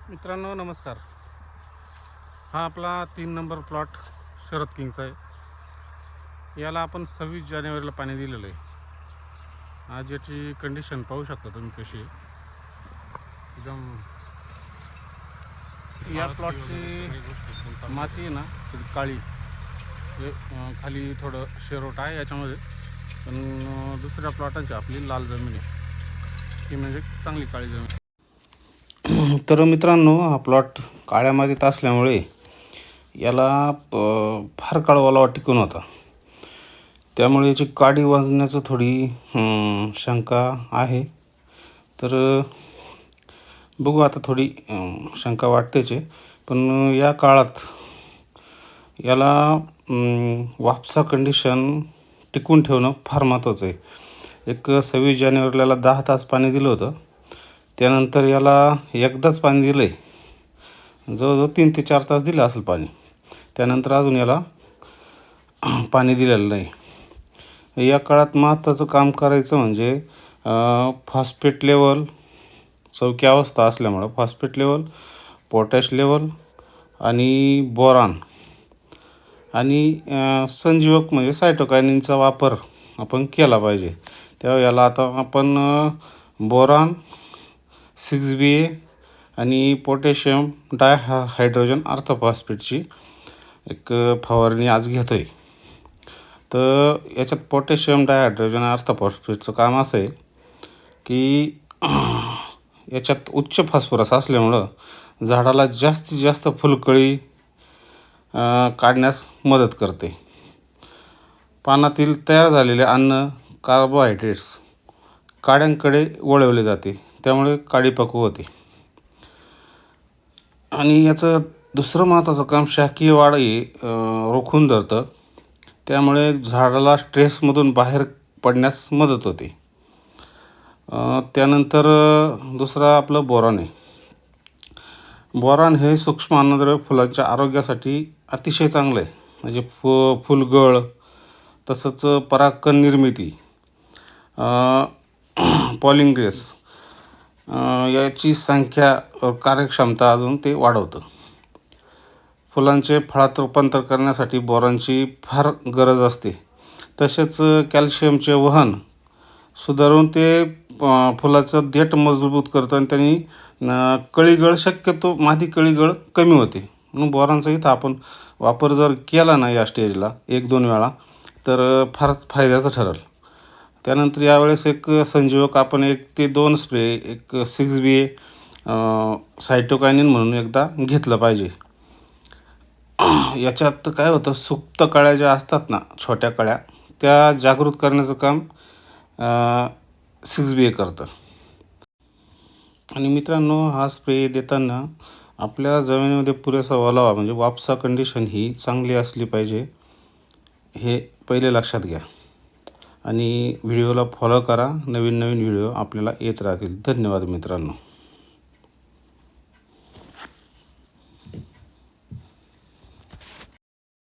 मित्रांनो नमस्कार. हा आपला 3 नंबर प्लॉट शरद किंगचा आहे. याला आपण 26 जानेवारीला पाणी दिलेलं आहे. आज याची कंडिशन पाहू शकता तुम्ही कशी आहे. एकदम या प्लॉटची माती आहे ना थोडी काळी, खाली थोडं शेरोट आहे याच्यामध्ये, पण दुसऱ्या प्लॉटांची आपली लाल जमीन आहे, ती म्हणजे चांगली काळी जमीन. तर मित्रांनो, हा प्लॉट काळ्या मातीत असल्यामुळे याला फार काळ ओलावा टिकून होता. त्यामुळे याची काडी वाजण्याचं थोडी शंका आहे. तर बघू आता, थोडी शंका वाटतेच आहे. पण या काळात याला वापसा कंडिशन टिकून ठेवणं फार महत्त्वाचं आहे. 26 जानेवारीला 10 तास पाणी दिलं होतं. त्यानंतर याला एकदाच पाणी दिलं आहे, जवळजवळ 3 ते 4 तास दिलं असेल पाणी. त्यानंतर अजून याला पाणी दिलेलं नाही. या काळात महत्त्वाचं काम करायचं म्हणजे फॉस्फेट लेवल चौकी अवस्था असल्यामुळं फॉस्फेट लेवल, पोटॅश लेवल आणि बोरान आणि संजीवक म्हणजे सायटोकायनिनचा वापर आपण केला पाहिजे. तेव्हा याला आता आपण बोरान, 6BA आणि पोटॅशियम डायहायड्रोजन अर्थफॉस्फेटची एक फवारणी आज घेतो आहे. तर याच्यात पोटॅशियम डायहायड्रोजन अर्थफॉस्फेटचं काम असं आहे की याच्यात उच्च फॉस्फरस असल्यामुळं झाडाला जास्तीत जास्त फुलकळी काढण्यास मदत करते. पानातील तयार झालेले अन्न कार्बोहायड्रेट्स काड्यांकडे वळवले जाते, त्यामुळे काडी पक्व होते. आणि याचं दुसरं महत्त्वाचं काम शाकीय वाढ रोखून धरतं, त्यामुळे झाडाला स्ट्रेसमधून बाहेर पडण्यास मदत होते. त्यानंतर दुसरा आपलं बोरॉन आहे. बोरॉन हे सूक्ष्म अन्नद्रव्य फुलांच्या आरोग्यासाठी अतिशय चांगलं आहे. म्हणजे फुलगळ, तसंच परागकण निर्मिती, पॉलिंग्रेस याची संख्या, कार्यक्षमता अजून ते वाढवतं. फुलांचे फळात रूपांतर करण्यासाठी बोरॉनची फार गरज असते. तसेच कॅल्शियमचे वहन सुधारून ते फुलाचं देठ मजबूत करतं आणि त्यांनी कळीगळ, शक्यतो मादी कळीगळ कमी होते. म्हणून बोरॉनचा इथं आपण वापर जर केला ना या स्टेजला 1-2 वेळा, तर फारच फायद्याचं ठरेल. त्यानंतर यावेळेस एक संजीवक आपण 1 ते 2 स्प्रे, एक 6BA सायटोकायनिन म्हणून एकदा घेतलं पाहिजे. याच्यात काय होतं, सुप्त कळ्या ज्या असतात ना, छोट्या कळ्या, त्या जागृत करण्याचं काम 6BA करतं. आणि मित्रांनो, हा स्प्रे देताना आपल्या जमिनीमध्ये पुरेसा ओलावा म्हणजे वापसा कंडिशन ही चांगली असली पाहिजे, हे पहिले लक्षात घ्या. आणि व्हिडिओला फॉलो करा. नवीन व्हिडिओ आपल्याला येत राहतील. धन्यवाद मित्रांनो.